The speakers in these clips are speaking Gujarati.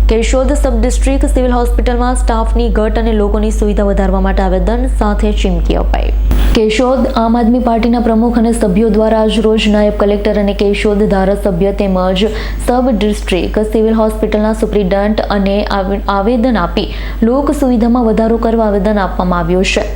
કેશોદ સબ ડિસ્ટ્રિક્ટ સિવિલ હોસ્પિટલમાં સ્ટાફની ઘટ અને લોકોની સુવિધા વધારવા માટે આવેદન સાથે ચીમકી અપાઈ. કેશોદ આમ આદમી પાર્ટીના પ્રમુખ અને સભ્યો દ્વારા આજરોજ નાયબ કલેક્ટર અને કેશોદ ધારાસભ્ય તેમજ સબ ડિસ્ટ્રિક્ટ સિવિલ હોસ્પિટલના સુપ્રિન્ટેન્ડન્ટ અને આવેદન આપી લોક સુવિધામાં વધારો કરવા આવેદન આપવામાં આવ્યું છે.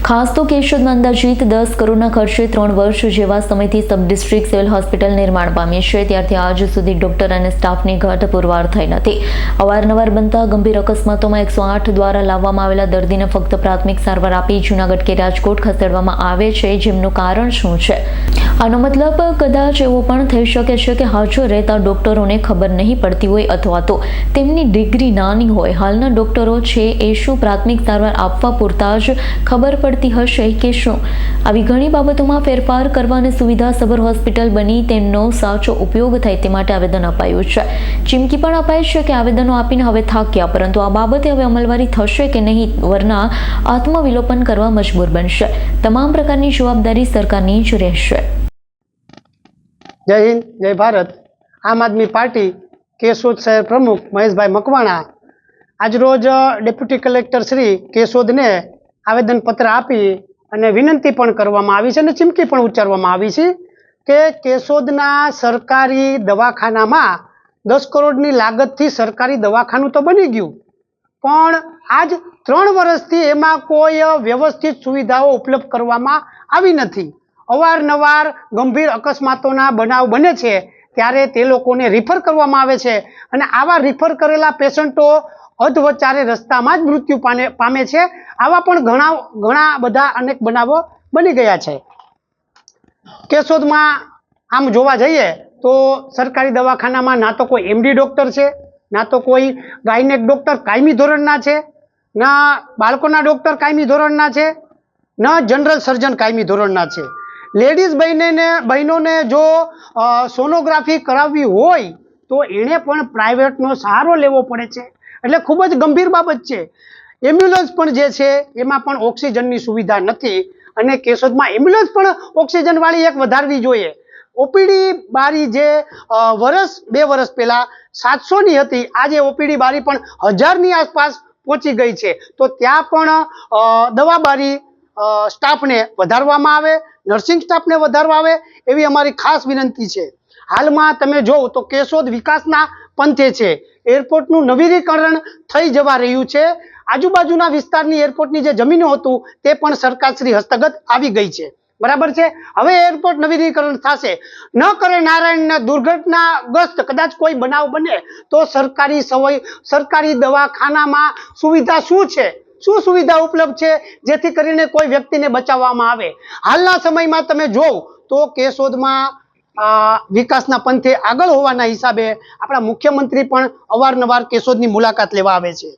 ખાસ તો કેશોદમાં અંદાજિત 10 કરોડના ખર્ચે 3 વર્ષ જેવા સમયથી સબ ડિસ્ટ્રિક્ટ સિવિલ હોસ્પિટલ નિર્માણ પામી છે. ત્યારથી આજ સુધી ડોક્ટર અને સ્ટાફની ઘટ પુરવાર થઈ નથી. અવારનવાર બનતા ગંભીર અકસ્માતોમાં 108 દ્વારા લાવવામાં આવેલા દર્દીને ફક્ત પ્રાથમિક સારવાર આપી જૂનાગઢ કે રાજકોટ ખસેડવામાં આવે છે, જેમનું કારણ શું છે? આનો મતલબ કદાચ એવો પણ થઈ શકે છે કે હાજર રહેતા ડોક્ટરોને ખબર નહીં પડતી હોય અથવા તો તેમની ડિગ્રી નાની હોય. હાલના ડોક્ટરો છે એ શું પ્રાથમિક સારવાર આપવા પૂરતા જ ખબર પડતી હશે કે શું? આવી ઘણી બાબતોમાં ફેરફાર કરવા અને સુવિધાસભર હોસ્પિટલ બની તેમનો સાચો ઉપયોગ થાય તે માટે આવેદન અપાયું છે. ચીમકી પણ અપાઈ છે કે આવેદનો આપીને હવે થાક્યા, પરંતુ આ બાબતે હવે અમલવારી થશે કે નહીં, વરના આત્મવિલોપન કરવા મજબૂર બનશે. તમામ પ્રકારની જવાબદારી સરકારની જ રહેશે. જય હિન્દ, જય ભારત. આમ આદમી પાર્ટી કેશોદ શહેર પ્રમુખ મહેશભાઈ મકવાણા આજરોજ ડેપ્યુટી કલેક્ટર શ્રી કેશોદને આવેદનપત્ર આપી અને વિનંતી પણ કરવામાં આવી છે અને ચીમકી પણ ઉચ્ચારવામાં આવી છે કે કેશોદના સરકારી દવાખાનામાં 10 કરોડની લાગતથી સરકારી દવાખાનું તો બની ગયું, પણ આજ 3 વર્ષથી એમાં કોઈ વ્યવસ્થિત સુવિધાઓ ઉપલબ્ધ કરવામાં આવી નથી. અવારનવાર ગંભીર અકસ્માતોના બનાવ બને છે ત્યારે તે લોકોને રિફર કરવામાં આવે છે અને આવા રિફર કરેલા પેશન્ટો અધવચ્ચારે રસ્તામાં જ મૃત્યુ પામે છે. આવા પણ ઘણા બધા અનેક બનાવો બની ગયા છે. કેશોદમાં આમ જોવા જઈએ તો સરકારી દવાખાનામાં ના તો કોઈ એમડી ડૉક્ટર છે, ના તો કોઈ ગાયનેક ડૉક્ટર કાયમી ધોરણના છે, ના બાળકોના ડૉક્ટર કાયમી ધોરણના છે, ના જનરલ સર્જન કાયમી ધોરણના છે. લેડીઝ બહેનોને જો સોનોગ્રાફી કરાવવી હોય તો એણે પણ પ્રાઇવેટનો સહારો લેવો પડે છે, એટલે ખૂબ જ ગંભીર બાબત છે. એમ્બ્યુલન્સ પણ જે છે એમાં પણ ઓક્સિજનની સુવિધા નથી અને કેશોદમાં એમ્બ્યુલન્સ પણ ઓક્સિજનવાળી એક વધારવી જોઈએ. ઓપીડી બારી જે 2 વર્ષ પહેલાં 700ની હતી, આજે ઓપીડી બારી પણ 1000ની આસપાસ પહોંચી ગઈ છે. તો ત્યાં પણ દવા બારી સ્ટાફને વધારવામાં આવે, નર્સિંગ સ્ટાફને વધારવા આવે એવી અમારી ખાસ વિનંતી છે. હાલમાં તમે જોવો તો કેશોદ વિકાસના પંથે છે. એરપોર્ટનું નવીનીકરણ થઈ જવા રહ્યું છે. આજુબાજુના વિસ્તારની એરપોર્ટની જે જમીનો હતું તે પણ સરકારશ્રી હસ્તગત આવી ગઈ છે, બરાબર છે. હવે એરપોર્ટ નવીનીકરણ થશે. ન કરે નારાયણને દુર્ઘટનાગ્રસ્ત કદાચ કોઈ બનાવ બને તો સરકારી દવાખાનામાં સુવિધા શું છે, શું સુવિધા ઉપલબ્ધ છે જેથી કરીને કોઈ વ્યક્તિને બચાવવામાં આવે. હાલના સમયમાં તમે જોવો તો કેશોદમાં વિકાસના પંથે આગળ હોવાના હિસાબે આપણા મુખ્યમંત્રી પણ અવારનવાર કેશોદની મુલાકાત લેવા આવે છે.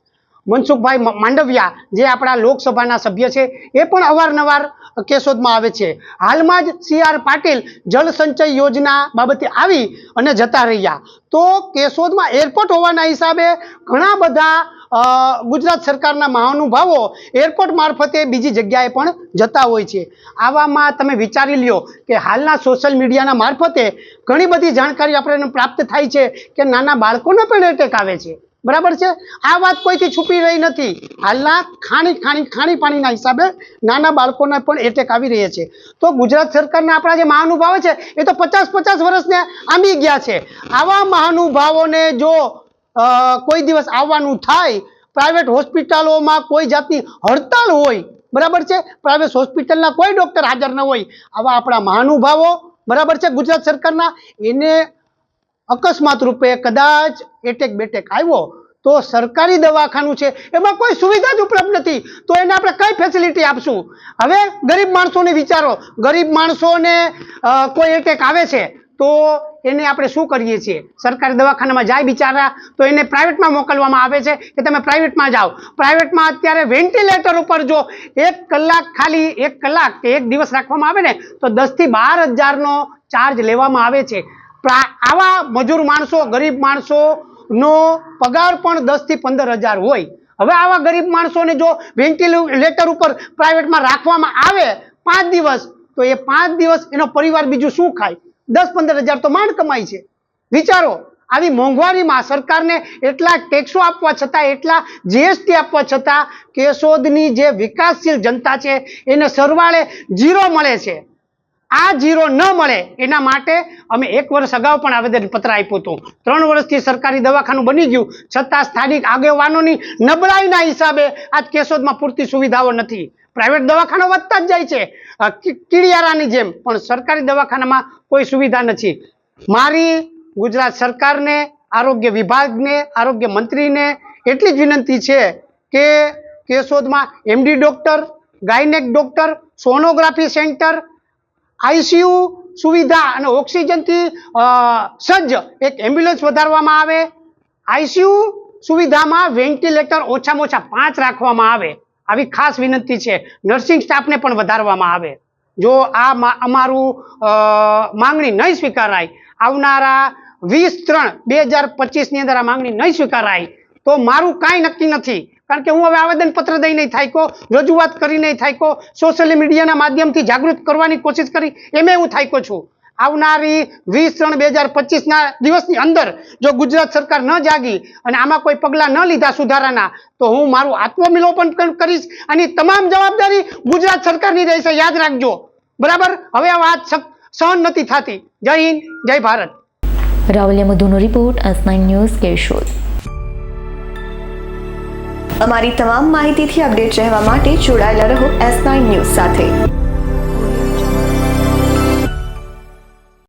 મનસુખભાઈ માંડવિયા જે આપણા લોકસભાના સભ્ય છે એ પણ અવારનવાર કેશોદમાં આવે છે. હાલમાં જ CR પાટીલ જળ સંચય યોજના બાબતે આવી અને જતા રહ્યા. તો કેશોદમાં એરપોર્ટ હોવાના હિસાબે ઘણા બધા ગુજરાત સરકારના મહાનુભાવો એરપોર્ટ મારફતે બીજી જગ્યાએ પણ જતા હોય છે. આવામાં તમે વિચારી લ્યો કે હાલના સોશિયલ મીડિયાના મારફતે ઘણી બધી જાણકારી આપણને પ્રાપ્ત થાય છે કે નાના બાળકોને પણ એટેક આવે છે, બરાબર છે. આ વાત કોઈથી છુપી રહી નથી. હાલના ખાણી પાણીના હિસાબે નાના બાળકોને પણ એટેક આવી રહ્યા છે. તો ગુજરાત સરકારના આપણા જે મહાનુભાવો છે એ તો 50 વર્ષને આંબી ગયા છે. આવા મહાનુભાવોને જો કોઈ દિવસ આવવાનું થાય, પ્રાઇવેટ હોસ્પિટલોમાં કોઈ જાતની હડતાલ હોય, બરાબર છે, પ્રાઇવેટ હોસ્પિટલના કોઈ ડૉક્ટર હાજર ન હોય, આવા આપણા મહાનુભાવો, બરાબર છે, ગુજરાત સરકારના, એને અકસ્માત રૂપે કદાચ એટેક બેટેક આવ્યો તો સરકારી દવાખાનું છે એમાં કોઈ સુવિધા જ ઉપલબ્ધ નથી, તો એને આપણે કઈ ફેસિલિટી આપશું? હવે ગરીબ માણસોને વિચારો, ગરીબ માણસોને કોઈ એટેક આવે છે તો એને આપણે શું કરીએ છીએ? સરકારી દવાખાનામાં જાય બિચારા તો એને પ્રાઇવેટમાં મોકલવામાં આવે છે કે તમે પ્રાઇવેટમાં જાઓ. પ્રાઇવેટમાં અત્યારે વેન્ટિલેટર ઉપર જો 1 કલાક ખાલી 1 કલાક કે 1 દિવસ રાખવામાં આવે ને તો 10 થી 12 હજારનો ચાર્જ લેવામાં આવે છે. આવા મજૂર માણસો, ગરીબ માણસોનો પગાર પણ 10 થી 15 હજાર હોય. હવે આવા ગરીબ માણસોને જો વેન્ટિલેટર ઉપર પ્રાઇવેટમાં રાખવામાં આવે 5 દિવસ, તો એ 5 દિવસ એનો પરિવાર બીજું શું ખાય? 10-15 હજાર તો માંડ કમાય છે. વિચારો, આવી મોંઘવારીમાં સરકારને એટલા ટેક્સો આપવા છતાં, એટલા જીએસટી આપવા છતાં કેશોદની જે વિકાસશીલ જનતા છે એને સરવાળે 0 મળે છે. આ 0 ન મળે એના માટે અમે 1 વર્ષ અગાઉ પણ આવેદનપત્ર આપ્યું હતું. 3 વર્ષથી સરકારી દવાખાનું બની ગયું છતાં સ્થાનિક આગેવાનોની નબળાઈના હિસાબે આજ કેશોદમાં પૂરતી સુવિધાઓ નથી. પ્રાઇવેટ દવાખાના વધતા જ જાય છે કીડિયારાની જેમ, પણ સરકારી દવાખાનામાં કોઈ સુવિધા નથી. મારી ગુજરાત સરકારને, આરોગ્ય વિભાગને, આરોગ્ય મંત્રીને એટલી જ વિનંતી છે કે કેશોદમાં MD doctor, gynaec doctor, sonography centre, ICU સુવિધા અને ઓક્સિજનથી સજ્જ એક એમ્બ્યુલન્સ વધારવામાં આવે. આઈસીયુ સુવિધામાં વેન્ટિલેટર ઓછામાં ઓછા 5 રાખવામાં આવે, આવી ખાસ વિનંતી છે. નર્સિંગ સ્ટાફને પણ વધારવામાં આવે. જો આ અમારું માંગણી નહીં સ્વીકારાય, આવનારા 20/3/2025 ની અંદર આ માંગણી નહીં સ્વીકારાય તો મારું કાંઈ નક્કી નથી. કારણ કે હું હવે આવેદનપત્ર દઈ નહીં થાક્યો, રજૂઆત કરી નહીં થાક્યો, સોશિયલ મીડિયાના માધ્યમથી જાગૃત કરવાની કોશિશ કરી એમે હું થાક્યો છું. આવનારી 20/3/2025 દિવસની અંદર જો ગુજરાત સરકાર ન જાગી અને આમાં કોઈ પગલાં ન લીધા સુધારાના તો હું મારું આત્મવિલોપન કરીશ. અને તમામ જવાબદારી ગુજરાત સરકારની રહેશે, યાદ રાખજો. બરાબર? હવે આ વાત સહન નથી થતી. જય હિન્દ, જય ભારત. રાવલિયા મધુનો રિપોર્ટ, S9 ન્યૂઝ, કેશોદ. અમારી તમામ માહિતીથી અપડેટ રહેવા માટે જોડાયેલા રહો S9 ન્યૂઝ સાથે.